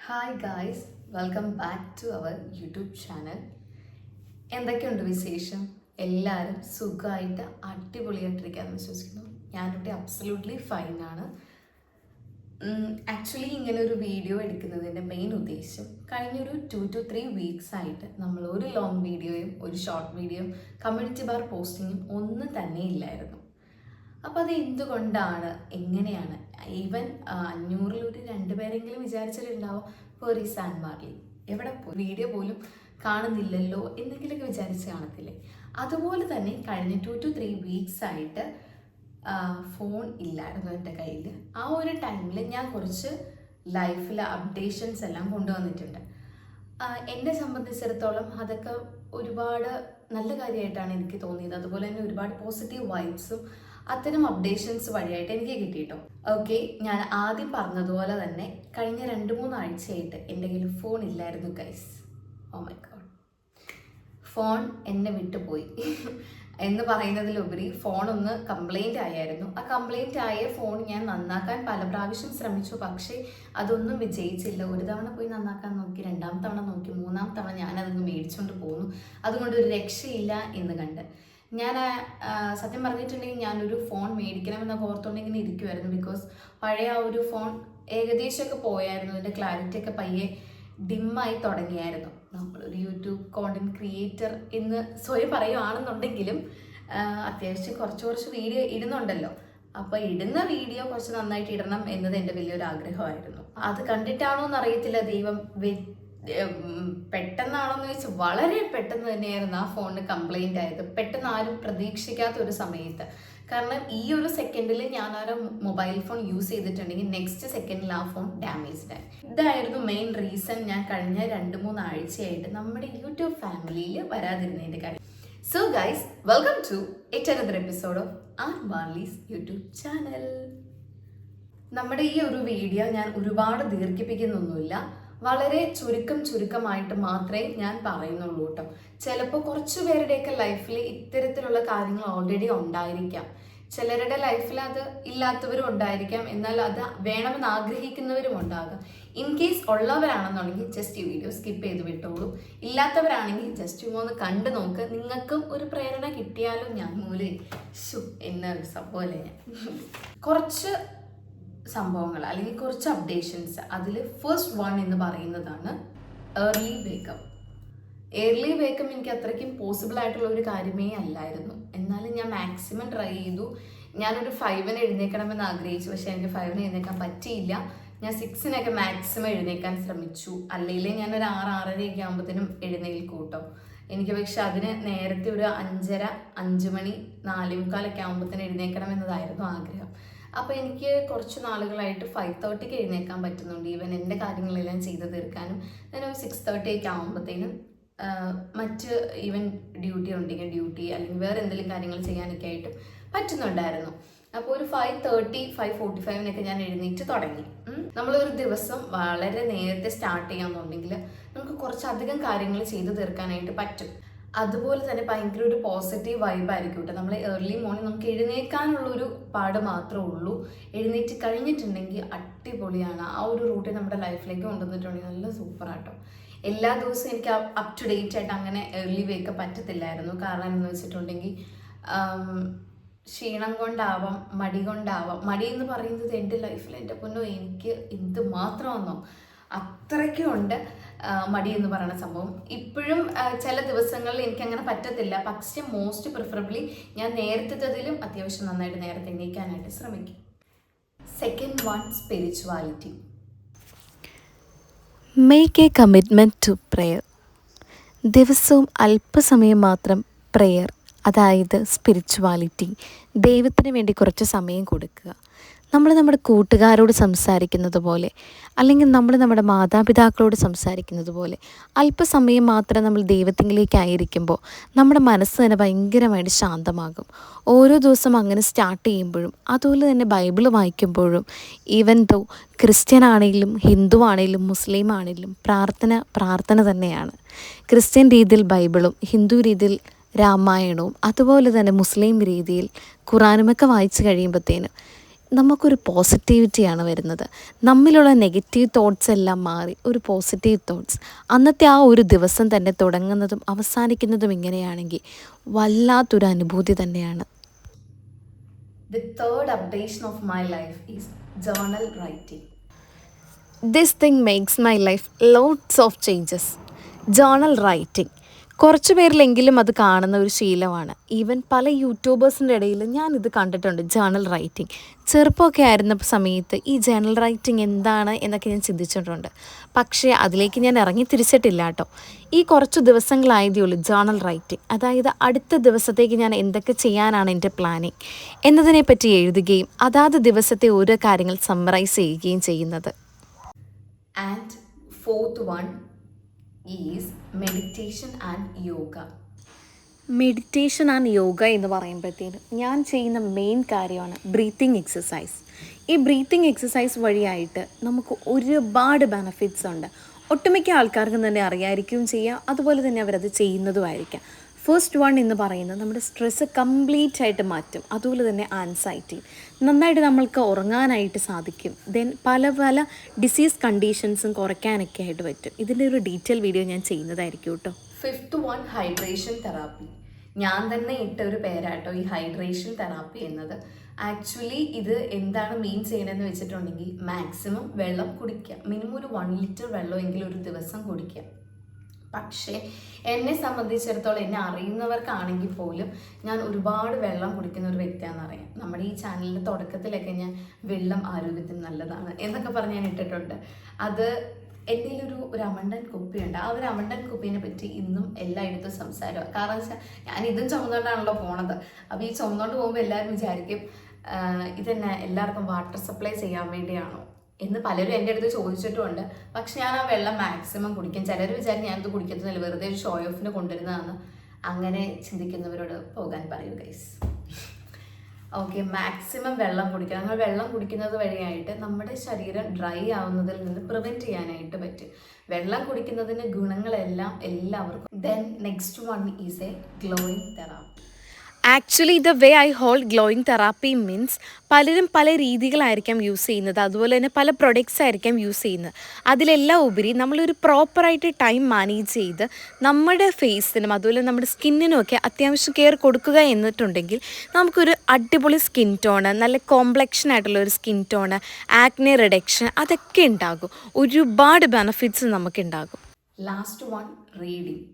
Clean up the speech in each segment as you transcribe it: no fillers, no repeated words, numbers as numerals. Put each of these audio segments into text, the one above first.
Hi guys, welcome back to our YouTube channel. എന്തൊക്കെയുണ്ട് വിശേഷം? എല്ലാവരും സുഖമായിട്ട് അടിപൊളിയായിട്ടിരിക്കാമെന്ന് വിശ്വസിക്കുന്നു. ഞാനിവിടെ അബ്സല്യൂട്ട്ലി ഫൈനാണ്. ആക്ച്വലി ഇങ്ങനെ ഒരു വീഡിയോ എടുക്കുന്നതിൻ്റെ മെയിൻ ഉദ്ദേശം കഴിഞ്ഞൊരു 2 to 3 വീക്സ് ആയിട്ട് നമ്മൾ ഒരു ലോങ് വീഡിയോയും ഒരു ഷോർട്ട് വീഡിയോയും കമ്മ്യൂണിറ്റി ബാർ പോസ്റ്റിങ്ങും ഒന്നും തന്നെ ഇല്ലായിരുന്നു. അപ്പോൾ അത് എന്തുകൊണ്ടാണ്, എങ്ങനെയാണ്? ഈവൻ 500-ൽ ഒരു 2 പേരെങ്കിലും വിചാരിച്ചിട്ടുണ്ടാവും ഫെറീസ് ആൻഡ് മാർലി എവിടെ പോയി, വീഡിയോ പോലും കാണുന്നില്ലല്ലോ എന്തെങ്കിലുമൊക്കെ വിചാരിച്ച് കാണത്തില്ലേ. അതുപോലെ തന്നെ കഴിഞ്ഞ 2 to 3 വീക്സ് ആയിട്ട് ഫോൺ ഇല്ലായിരുന്നു എൻ്റെ കയ്യിൽ. ആ ഒരു ടൈമിൽ ഞാൻ കുറച്ച് ലൈഫിലെ അപ്ഡേഷൻസ് എല്ലാം കൊണ്ടുവന്നിട്ടുണ്ട്. എന്നെ സംബന്ധിച്ചിടത്തോളം അതൊക്കെ ഒരുപാട് നല്ല കാര്യമായിട്ടാണ് എനിക്ക് തോന്നിയത്. അതുപോലെ തന്നെ ഒരുപാട് പോസിറ്റീവ് വൈബ്സും അത്തരം അപ്ഡേഷൻസ് വഴിയായിട്ട് എനിക്ക് കിട്ടിയിട്ടോ. ഓക്കെ, ഞാൻ ആദ്യം പറഞ്ഞതുപോലെ തന്നെ കഴിഞ്ഞ 2-3 ആഴ്ചയായിട്ട് എൻ്റെ കയ്യിൽ ഫോൺ ഇല്ലായിരുന്നു guys. Oh my god, phone എന്നെ വിട്ടുപോയി എന്ന് പറയുന്നതിലുപരി ഫോൺ ഒന്ന് കംപ്ലൈൻറ്റ് ആയായിരുന്നു. ആ കംപ്ലൈൻറ്റ് ആയ ഫോൺ ഞാൻ നന്നാക്കാൻ പല പ്രാവശ്യം ശ്രമിച്ചു, പക്ഷേ അതൊന്നും വിജയിച്ചില്ല. ഒരു തവണ പോയി നന്നാക്കാൻ നോക്കി, 2ാം തവണ നോക്കി, 3ാം തവണ ഞാനതൊന്ന് മേടിച്ചുകൊണ്ട് പോന്നു. അതുകൊണ്ട് ഒരു രക്ഷയില്ല എന്ന് കണ്ട് ഞാൻ സത്യം പറഞ്ഞിട്ടുണ്ടെങ്കിൽ ഞാനൊരു ഫോൺ മേടിക്കണമെന്നൊക്കെ ഓർത്തുകൊണ്ടിങ്ങനെ ഇരിക്കുമായിരുന്നു. ബിക്കോസ് പഴയ ആ ഒരു ഫോൺ ഏകദേശമൊക്കെ പോയായിരുന്നു, അതിൻ്റെ ക്ലാരിറ്റി ഒക്കെ പയ്യെ ഡിമ്മായി തുടങ്ങിയായിരുന്നു. നമ്മളൊരു യൂട്യൂബ് കോണ്ടന്റ് ക്രിയേറ്റർ എന്ന് സ്വയം പറയുകയാണെന്നുണ്ടെങ്കിലും അത്യാവശ്യം കുറച്ച് വീഡിയോ ഇടുന്നുണ്ടല്ലോ. അപ്പോൾ ഇടുന്ന വീഡിയോ കുറച്ച് നന്നായിട്ട് ഇടണം എന്നത് എൻ്റെ വലിയൊരു ആഗ്രഹമായിരുന്നു. അത് കണ്ടിട്ടാണോ എന്നറിയത്തില്ല, ദൈവം പെട്ടെന്നാണോന്ന് ചോദിച്ചാൽ വളരെ പെട്ടെന്ന് തന്നെയായിരുന്നു ആ ഫോണിന് കംപ്ലൈൻ്റ് ആയത്. പെട്ടെന്ന് ആരും പ്രതീക്ഷിക്കാത്ത ഒരു സമയത്ത്. കാരണം ഈ ഒരു സെക്കൻഡിൽ ഞാനൊരു മൊബൈൽ ഫോൺ യൂസ് ചെയ്തിട്ടുണ്ടെങ്കിൽ നെക്സ്റ്റ് സെക്കൻഡിൽ ആ ഫോൺ ഡാമേജ്ഡ് ആയി. ഇതായിരുന്നു മെയിൻ റീസൺ ഞാൻ കഴിഞ്ഞ 2-3 ആഴ്ചയായിട്ട് നമ്മുടെ യൂട്യൂബ് ഫാമിലിയിൽ വരാതിരുന്നതിൻ്റെ കാര്യം. So guys, welcome to another episode of and മാർലീസ് യൂട്യൂബ് ചാനൽ. നമ്മുടെ ഈ ഒരു വീഡിയോ ഞാൻ ഒരുപാട് ദീർഘിപ്പിക്കുന്നൊന്നുമില്ല, വളരെ ചുരുക്കമായിട്ട് മാത്രമേ ഞാൻ പറയുന്നുള്ളൂ കേട്ടോ. ചിലപ്പോൾ കുറച്ച് പേരുടെയൊക്കെ ലൈഫിൽ ഇത്തരത്തിലുള്ള കാര്യങ്ങൾ ഓൾറെഡി ഉണ്ടായിരിക്കാം, ചിലരുടെ ലൈഫിൽ അത് ഇല്ലാത്തവരും ഉണ്ടായിരിക്കാം, എന്നാൽ അത് വേണമെന്ന് ആഗ്രഹിക്കുന്നവരും ഉണ്ടാകാം. ഇൻ കേസ് ഉള്ളവരാണെന്നുണ്ടെങ്കിൽ ജസ്റ്റ് ഈ വീഡിയോ സ്കിപ്പ് ചെയ്ത് വിട്ടോളൂ. ഇല്ലാത്തവരാണെങ്കിൽ ജസ്റ്റ് ഒന്ന് കണ്ടു നോക്ക്. നിങ്ങൾക്കും ഒരു പ്രേരണ കിട്ടിയാലും ഞാൻ മൂലം എന്നൊരു സംഭവമല്ലേ. ഞാൻ കുറച്ച് സംഭവങ്ങൾ അല്ലെങ്കിൽ കുറച്ച് അപ്ഡേഷൻസ്. അതിൽ ഫസ്റ്റ് വൺ എന്ന് പറയുന്നതാണ് ഏർലി വേക്കപ്പ്. ഏർലി വേക്കപ്പ് എനിക്ക് അത്രയ്ക്കും പോസിബിൾ ആയിട്ടുള്ള ഒരു കാര്യമേ അല്ലായിരുന്നു. എന്നാലും ഞാൻ മാക്സിമം ട്രൈ ചെയ്തു. ഞാനൊരു 5-ന് എഴുന്നേൽക്കണമെന്ന് ആഗ്രഹിച്ചു, പക്ഷേ എനിക്ക് 5-ന് എഴുന്നേൽക്കാൻ പറ്റിയില്ല. ഞാൻ 6-നൊക്കെ മാക്സിമം എഴുന്നേൽക്കാൻ ശ്രമിച്ചു. അല്ലെങ്കിൽ ഞാനൊരു 6-6:30 ആകുമ്പോഴത്തേനും എഴുന്നേൽക്കും കേട്ടോ. എനിക്ക് പക്ഷെ അതിന് നേരത്തെ ഒരു 5:30, 5 മണി, 4:45 ആകുമ്പോഴത്തേനും എഴുന്നേൽക്കണം എന്നതായിരുന്നു ആഗ്രഹം. അപ്പോൾ എനിക്ക് കുറച്ച് നാളുകളായിട്ട് 5:30 എഴുന്നേൽക്കാൻ പറ്റുന്നുണ്ട്. ഈവൻ എൻ്റെ കാര്യങ്ങളെല്ലാം ചെയ്ത് തീർക്കാനും ഞാൻ ഒരു 6:30 ആകുമ്പോഴത്തേനും മറ്റ് ഈവൻ ഡ്യൂട്ടി ഉണ്ടെങ്കിൽ ഡ്യൂട്ടി അല്ലെങ്കിൽ വേറെ എന്തെങ്കിലും കാര്യങ്ങൾ ചെയ്യാനൊക്കെ ആയിട്ട് പറ്റുന്നുണ്ടായിരുന്നു. അപ്പോൾ ഒരു 5:30, 5:45 ഞാൻ എഴുന്നേറ്റ് തുടങ്ങി. നമ്മളൊരു ദിവസം വളരെ നേരത്തെ സ്റ്റാർട്ട് ചെയ്യാമെന്നുണ്ടെങ്കിൽ നമുക്ക് കുറച്ചധികം കാര്യങ്ങൾ ചെയ്ത് തീർക്കാനായിട്ട് പറ്റും. അതുപോലെ തന്നെ ഭയങ്കര ഒരു പോസിറ്റീവ് വൈബായിരിക്കും കേട്ടോ. നമ്മൾ ഏർലി മോർണിംഗ് നമുക്ക് എഴുന്നേൽക്കാനുള്ളൊരു പാട് മാത്രമേ ഉള്ളൂ. എഴുന്നേറ്റ് കഴിഞ്ഞിട്ടുണ്ടെങ്കിൽ അടിപൊളിയാണ്. ആ ഒരു റൂട്ടിൽ നമ്മുടെ ലൈഫിലേക്ക് കൊണ്ടുവന്നിട്ടുണ്ടെങ്കിൽ നല്ല സൂപ്പറാട്ടോ. എല്ലാ ദിവസവും എനിക്ക് അപ് ടു ഡേറ്റ് ആയിട്ട് അങ്ങനെ ഏർലി വേക്കപ്പ് പറ്റത്തില്ലായിരുന്നു. കാരണം എന്ന് വെച്ചിട്ടുണ്ടെങ്കിൽ ക്ഷീണം കൊണ്ടാവാം, മടി കൊണ്ടാവാം. മടി എന്ന് പറയുന്നത് എൻ്റെ ലൈഫിൽ എൻ്റെ പൊന്നോ എനിക്ക് എന്ത് മാത്രമാണെന്നോ അത്രയ്ക്കും ഉണ്ട് മടി എന്ന് പറയുന്ന സംഭവം. ഇപ്പോഴും ചില ദിവസങ്ങളിൽ എനിക്കങ്ങനെ പറ്റത്തില്ല. പക്ഷെ മോസ്റ്റ് പ്രിഫറബിളി ഞാൻ നേരത്തേതിലും അത്യാവശ്യം നന്നായിട്ട് നേരത്തെ എണീക്കാനായിട്ട് ശ്രമിക്കും. Second one, spirituality. Make a commitment to prayer. ദിവസവും അല്പസമയം മാത്രം പ്രെയർ, അതായത് സ്പിരിച്വാലിറ്റി, ദൈവത്തിന് വേണ്ടി കുറച്ച് സമയം കൊടുക്കുക. നമ്മൾ നമ്മുടെ കൂട്ടുകാരോട് സംസാരിക്കുന്നത് പോലെ, അല്ലെങ്കിൽ നമ്മൾ നമ്മുടെ മാതാപിതാക്കളോട് സംസാരിക്കുന്നത് പോലെ അല്പസമയം മാത്രം നമ്മൾ ദൈവത്തിലേക്കായിരിക്കുമ്പോൾ നമ്മുടെ മനസ്സ് തന്നെ ഭയങ്കരമായിട്ട് ശാന്തമാകും. ഓരോ ദിവസം അങ്ങനെ സ്റ്റാർട്ട് ചെയ്യുമ്പോഴും, അതുപോലെ തന്നെ ബൈബിൾ വായിക്കുമ്പോഴും, ഈവൻ ദോ ക്രിസ്ത്യൻ ആണെങ്കിലും ഹിന്ദു ആണെങ്കിലും മുസ്ലിം ആണെങ്കിലും പ്രാർത്ഥന തന്നെയാണ്. ക്രിസ്ത്യൻ രീതിയിൽ ബൈബിളും ഹിന്ദു രീതിയിൽ രാമായണവും അതുപോലെ തന്നെ മുസ്ലിം രീതിയിൽ ഖുറാനുമൊക്കെ വായിച്ച് കഴിയുമ്പോഴത്തേനും നമുക്കൊരു പോസിറ്റിവിറ്റിയാണ് വരുന്നത്. നമ്മിലുള്ള നെഗറ്റീവ് തോട്ട്സ് എല്ലാം മാറി ഒരു പോസിറ്റീവ് തോട്ട്സ്. അന്നത്തെ ആ ഒരു ദിവസം തന്നെ തുടങ്ങുന്നതും അവസാനിക്കുന്നതും ഇങ്ങനെയാണെങ്കിൽ വല്ലാത്തൊരു അനുഭൂതി തന്നെയാണ്. The third updation of my life is journal writing. This thing makes my life lots of changes. Journal writing കുറച്ച് പേരിലെങ്കിലും അത് കാണുന്ന ഒരു ശീലമാണ്. ഈവൻ പല യൂട്യൂബേഴ്സിൻ്റെ ഇടയിൽ ഞാനിത് കണ്ടിട്ടുണ്ട്, ജേർണൽ റൈറ്റിംഗ്. ചെറുപ്പമൊക്കെ ആയിരുന്ന സമയത്ത് ഈ ജേർണൽ റൈറ്റിംഗ് എന്താണ് എന്നൊക്കെ ഞാൻ ചിന്തിച്ചിട്ടുണ്ട്. പക്ഷേ അതിലേക്ക് ഞാൻ ഇറങ്ങി തിരിച്ചിട്ടില്ല കേട്ടോ. ഈ കുറച്ച് ദിവസങ്ങളായതേ ഉള്ളൂ ജേർണൽ റൈറ്റിംഗ്. അതായത് അടുത്ത ദിവസത്തേക്ക് ഞാൻ എന്തൊക്കെ ചെയ്യാനാണ് എൻ്റെ പ്ലാനിങ് എന്നതിനെപ്പറ്റി എഴുതുകയും അതാത് ദിവസത്തെ ഓരോ കാര്യങ്ങൾ സമ്മറൈസ് ചെയ്യുകയും ചെയ്യുന്നത്. And fourth one is meditation and yoga. Meditation and yoga എന്ന് പറയുമ്പോഴത്തേനും ഞാൻ ചെയ്യുന്ന മെയിൻ കാര്യമാണ് ബ്രീത്തിങ് എക്സസൈസ്. ഈ ബ്രീത്തിങ് എക്സസൈസ് വഴിയായിട്ട് നമുക്ക് ഒരുപാട് ബെനഫിറ്റ്സ് ഉണ്ട്. ഒട്ടുമിക്ക ആൾക്കാർക്കും തന്നെ അറിയായിരിക്കുകയും ചെയ്യാം, അതുപോലെ തന്നെ അവരത് ചെയ്യുന്നതുമായിരിക്കാം. ഫസ്റ്റ് വൺ എന്ന് പറയുന്നത് നമ്മുടെ സ്ട്രെസ്സ് കംപ്ലീറ്റ് ആയിട്ട് മാറ്റും. അതുപോലെ തന്നെ ആൻസൈറ്റി നന്നായിട്ട് നമ്മൾക്ക് ഉറങ്ങാനായിട്ട് സാധിക്കും. ദെൻ പല ഡിസീസ് കണ്ടീഷൻസും കുറയ്ക്കാനൊക്കെ ആയിട്ട് പറ്റും. ഇതിൻ്റെ ഒരു ഡീറ്റെയിൽ വീഡിയോ ഞാൻ ചെയ്യുന്നതായിരിക്കും കേട്ടോ. Fifth one hydration therapy. ഞാൻ തന്നെ ഇട്ട ഒരു പേരാട്ടോ ഈ ഹൈഡ്രേഷൻ തെറാപ്പി എന്നത്. ആക്ച്വലി ഇത് എന്താണ് മെയിൻ ചെയ്യണമെന്ന് വെച്ചിട്ടുണ്ടെങ്കിൽ മാക്സിമം വെള്ളം കുടിക്കുക. മിനിമം ഒരു 1 ലിറ്റർ വെള്ളമെങ്കിലും ഒരു ദിവസം കുടിക്കുക. പക്ഷേ എന്നെ സംബന്ധിച്ചിടത്തോളം എന്നെ അറിയുന്നവർക്കാണെങ്കിൽ പോലും ഞാൻ ഒരുപാട് വെള്ളം കുടിക്കുന്ന ഒരു വ്യക്തിയാണെന്ന് അറിയാം. നമ്മുടെ ഈ ചാനലിൻ്റെ തുടക്കത്തിലൊക്കെ ഞാൻ വെള്ളം ആരോഗ്യത്തിന് നല്ലതാണ് എന്നൊക്കെ പറഞ്ഞ് ഞാൻ ഇട്ടിട്ടുണ്ട്. അത് എൻ്റെ ഒരു അമണ്ടൻ കുപ്പിയുണ്ട്. ആ ഒരു അമണ്ടൻ കുപ്പീനെ പറ്റി ഇന്നും എല്ലായിടത്തും സംസാരമാണ്. കാരണം വെച്ചാൽ ഞാൻ ഇതും ചുമന്നുകൊണ്ടാണല്ലോ പോണത്. അപ്പോൾ ഈ ചുമന്നുകൊണ്ട് പോകുമ്പോൾ എല്ലാവരും വിചാരിക്കും ഇതെന്നെ എല്ലാവർക്കും വാട്ടർ സപ്ലൈ ചെയ്യാൻ വേണ്ടിയാണോ എന്ന് പലരും എൻ്റെ അടുത്ത് ചോദിച്ചിട്ടുമുണ്ട്. പക്ഷെ ഞാൻ ആ വെള്ളം മാക്സിമം കുടിക്കും. ചിലർ വിചാരിക്കും ഞാനത് കുടിക്കത്തില്ല, വെറുതെ ഒരു ഷോ ഓഫിന് കൊണ്ടുവരുന്നതാണ്. അങ്ങനെ ചിന്തിക്കുന്നവരോട് പോകാൻ പറയൂ ഗൈസ്. ഓക്കെ, മാക്സിമം വെള്ളം കുടിക്കുക. നമ്മൾ വെള്ളം കുടിക്കുന്നത് വഴിയായിട്ട് നമ്മുടെ ശരീരം ഡ്രൈ ആവുന്നതിൽ നിന്ന് പ്രിവെൻറ്റ് ചെയ്യാനായിട്ട് പറ്റും. വെള്ളം കുടിക്കുന്നതിൻ്റെ ഗുണങ്ങളെല്ലാം എല്ലാവർക്കും. Then next one is A glowing therapy. Actually the way I hold glowing therapy means പലരും പല രീതികളായിരിക്കാം യൂസ് ചെയ്യുന്നത്, അതുപോലെ തന്നെ പല പ്രൊഡക്ട്സ് ആയിരിക്കാം യൂസ് ചെയ്യുന്നത്. അതിലെല്ലാം ഉപരി നമ്മളൊരു പ്രോപ്പറായിട്ട് ടൈം മാനേജ് ചെയ്ത് നമ്മുടെ ഫേസിനും അതുപോലെ നമ്മുടെ സ്കിന്നിനും ഒക്കെ അത്യാവശ്യം കെയർ കൊടുക്കുക എന്നിട്ടുണ്ടെങ്കിൽ നമുക്കൊരു അടിപൊളി സ്കിൻ ടോണ്, നല്ല കോംപ്ലക്ഷൻ ആയിട്ടുള്ള ഒരു സ്കിൻ ടോണ്, ആക്നെ റിഡക്ഷൻ അതൊക്കെ ഉണ്ടാകും. ഒരുപാട് ബെനഫിറ്റ്സ് നമുക്കുണ്ടാകും. Last one reading.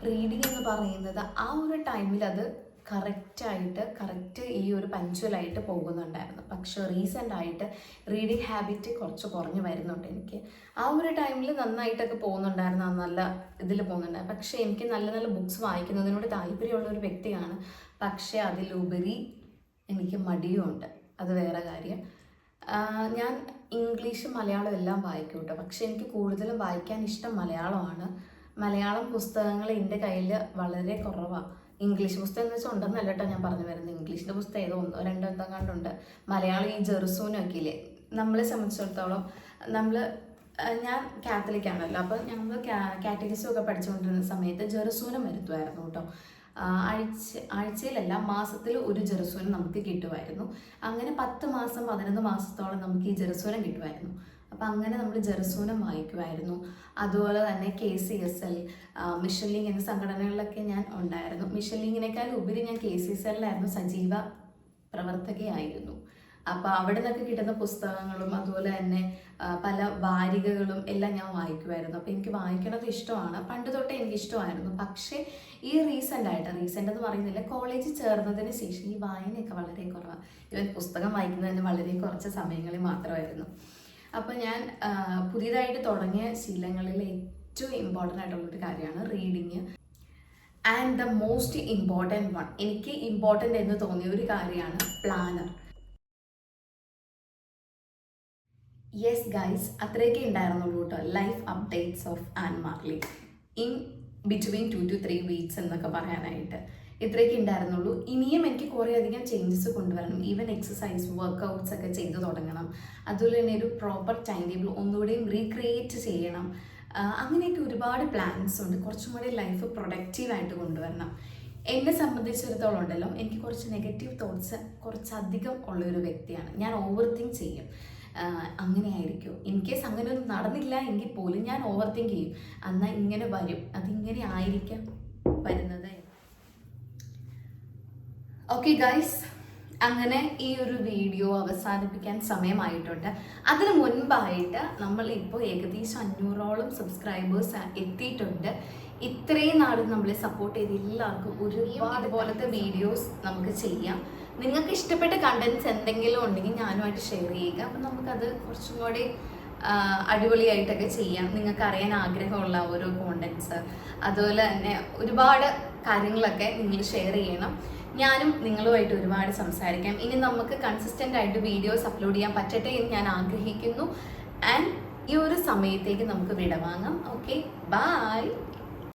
റീഡിങ് എന്ന് പറയുന്നത് ആ ഒരു ടൈമിൽ അത് കറക്റ്റ് ഈ ഒരു പഞ്ച്വലായിട്ട് പോകുന്നുണ്ടായിരുന്നു. പക്ഷെ റീസെൻ്റായിട്ട് റീഡിങ് ഹാബിറ്റ് കുറച്ച് കുറഞ്ഞു വരുന്നുണ്ട് എനിക്ക്. ആ ഒരു ടൈമിൽ നന്നായിട്ടൊക്കെ പോകുന്നുണ്ടായിരുന്നു, നല്ല ഇതിൽ പോകുന്നുണ്ടായിരുന്നു. പക്ഷേ എനിക്ക് നല്ല നല്ല ബുക്സ് വായിക്കുന്നതിനോട് താല്പര്യമുള്ള ഒരു വ്യക്തിയാണ്. പക്ഷേ അതിലുപരി എനിക്ക് മടിയുമുണ്ട്, അത് വേറെ കാര്യം. ഞാൻ ഇംഗ്ലീഷും മലയാളം എല്ലാം വായിക്കും കേട്ടോ. പക്ഷേ എനിക്ക് കൂടുതലും വായിക്കാൻ ഇഷ്ടം മലയാളമാണ്. മലയാളം പുസ്തകങ്ങൾ എൻ്റെ കയ്യിൽ വളരെ കുറവാണ്. ഇംഗ്ലീഷ് പുസ്തകം എന്ന് വെച്ചാൽ ഉണ്ടെന്നല്ല കേട്ടോ ഞാൻ പറഞ്ഞു വരുന്നത്. ഇംഗ്ലീഷിൻ്റെ പുസ്തകം ഏതോ 1-2 കണ്ടുണ്ട്. മലയാളം ഈ ജെറുസൂനൊക്കെ ഇല്ലേ, നമ്മളെ സംബന്ധിച്ചിടത്തോളം ഞാൻ കാത്തലിക് ആണല്ലോ. അപ്പോൾ ഞങ്ങൾ കാറ്റഗിസം ഒക്കെ പഠിച്ചുകൊണ്ടിരുന്ന സമയത്ത് ജെറുസൂനം വരുത്തുമായിരുന്നു കേട്ടോ. ആഴ്ചയിലല്ല, മാസത്തിൽ ഒരു ജെറുസൂനം നമുക്ക് കിട്ടുമായിരുന്നു. അങ്ങനെ 10 മാസം 11 മാസത്തോളം നമുക്ക് ഈ ജെറുസൂനം കിട്ടുമായിരുന്നു. അപ്പം അങ്ങനെ നമ്മൾ ജെറുസൂനം വായിക്കുമായിരുന്നു. അതുപോലെ തന്നെ KCSL, മിഷൻ ലീഗ് എന്ന സംഘടനകളിലൊക്കെ ഞാൻ ഉണ്ടായിരുന്നു. മിഷൻ ലീഗിനേക്കാൾ ഉപരി ഞാൻ KCSLിലായിരുന്നു സജീവ പ്രവർത്തകയായിരുന്നു. അപ്പോൾ അവിടെ നിന്നൊക്കെ കിട്ടുന്ന പുസ്തകങ്ങളും അതുപോലെ തന്നെ പല വാരികകളും എല്ലാം ഞാൻ വായിക്കുമായിരുന്നു. അപ്പോൾ എനിക്ക് വായിക്കണത് ഇഷ്ടമാണ്, പണ്ട് തൊട്ടേ എനിക്ക് ഇഷ്ടമായിരുന്നു. പക്ഷേ ഈ റീസെൻ്റ് എന്ന് പറയുന്നില്ല, കോളേജിൽ ചേർന്നതിന് ശേഷം ഈ വായനയൊക്കെ വളരെ കുറവാണ്. ഇവൻ പുസ്തകം വായിക്കുന്നതിന് വളരെ കുറച്ച് സമയങ്ങളിൽ മാത്രമായിരുന്നു. അപ്പോൾ ഞാൻ പുതിയതായിട്ട് തുടങ്ങിയ ശീലങ്ങളിൽ ഏറ്റവും ഇമ്പോർട്ടൻ്റ് ആയിട്ടുള്ളൊരു കാര്യമാണ് reading. And the most important one, എനിക്ക് ഇമ്പോർട്ടൻ്റ് എന്ന് തോന്നിയ ഒരു കാര്യമാണ് പ്ലാനർ. യെസ് ഗൈസ്, അത്രയൊക്കെ ഉണ്ടായിരുന്നുള്ളൂ കേട്ടോ life updates of an Marley in between 2 to 3 weeks എന്നൊക്കെ പറയാനായിട്ട്. ഇത്രയൊക്കെ ഉണ്ടായിരുന്നുള്ളൂ. ഇനിയും എനിക്ക് കുറേ അധികം ചേഞ്ചസ് കൊണ്ടുവരണം. ഈവൻ എക്സസൈസ് വർക്കൗട്ട്സ് ഒക്കെ ചെയ്ത് തുടങ്ങണം. അതുപോലെ തന്നെ ഒരു പ്രോപ്പർ ടൈം ടേബിൾ ഒന്നുകൂടെയും റീക്രിയേറ്റ് ചെയ്യണം. അങ്ങനെയൊക്കെ ഒരുപാട് പ്ലാൻസ് ഉണ്ട്. കുറച്ചും കൂടി ലൈഫ് പ്രൊഡക്റ്റീവായിട്ട് കൊണ്ടുവരണം. എന്നെ സംബന്ധിച്ചിടത്തോളം ഉണ്ടല്ലോ, എനിക്ക് കുറച്ച് നെഗറ്റീവ് തോട്ട്സ് കുറച്ചധികം ഉള്ളൊരു വ്യക്തിയാണ്. ഞാൻ ഓവർ തിങ്ക് ചെയ്യും. അങ്ങനെ ആയിരിക്കും, ഇൻ കേസ് അങ്ങനെ ഒന്നും നടന്നില്ല എങ്കിൽ പോലും ഞാൻ ഓവർ തിങ്ക് ചെയ്യും. എന്നാൽ ഇങ്ങനെ വരും, അതിങ്ങനെ ആയിരിക്കാം വരുന്നത്. ഓക്കെ ഗൈസ്, അങ്ങനെ ഈ ഒരു വീഡിയോ അവസാനിപ്പിക്കാൻ സമയമായിട്ടുണ്ട്. അതിന് മുൻപായിട്ട് നമ്മൾ ഇപ്പോൾ ഏകദേശം 500ഓളം സബ്സ്ക്രൈബേഴ്സ് എത്തിയിട്ടുണ്ട്. ഇത്രയും നാളും നമ്മളെ സപ്പോർട്ട് ചെയ്ത് എല്ലാവർക്കും ഒരുപാട് പോലത്തെ വീഡിയോസ് നമുക്ക് ചെയ്യാം. നിങ്ങൾക്ക് ഇഷ്ടപ്പെട്ട കണ്ടന്റ്സ് എന്തെങ്കിലും ഉണ്ടെങ്കിൽ ഞാനുമായിട്ട് ഷെയർ ചെയ്യുക. അപ്പം നമുക്കത് കുറച്ചും കൂടി അടിപൊളിയായിട്ടൊക്കെ ചെയ്യാം. നിങ്ങൾക്ക് അറിയാൻ ആഗ്രഹമുള്ള ഓരോ കോണ്ടന്റ്സ്, അതുപോലെ തന്നെ ഒരുപാട് കാര്യങ്ങളൊക്കെ നിങ്ങൾ ഷെയർ ചെയ്യണം. ഞാനും നിങ്ങളുമായിട്ട് ഒരുപാട് സംസാരിക്കാം. ഇനി നമുക്ക് കൺസിസ്റ്റൻ്റ് ആയിട്ട് വീഡിയോസ് അപ്ലോഡ് ചെയ്യാൻ പറ്റട്ടെ എന്ന് ഞാൻ ആഗ്രഹിക്കുന്നു. ആൻഡ് ഈ ഒരു സമയത്തേക്ക് നമുക്ക് വിടവാങ്ങാം. Okay, by.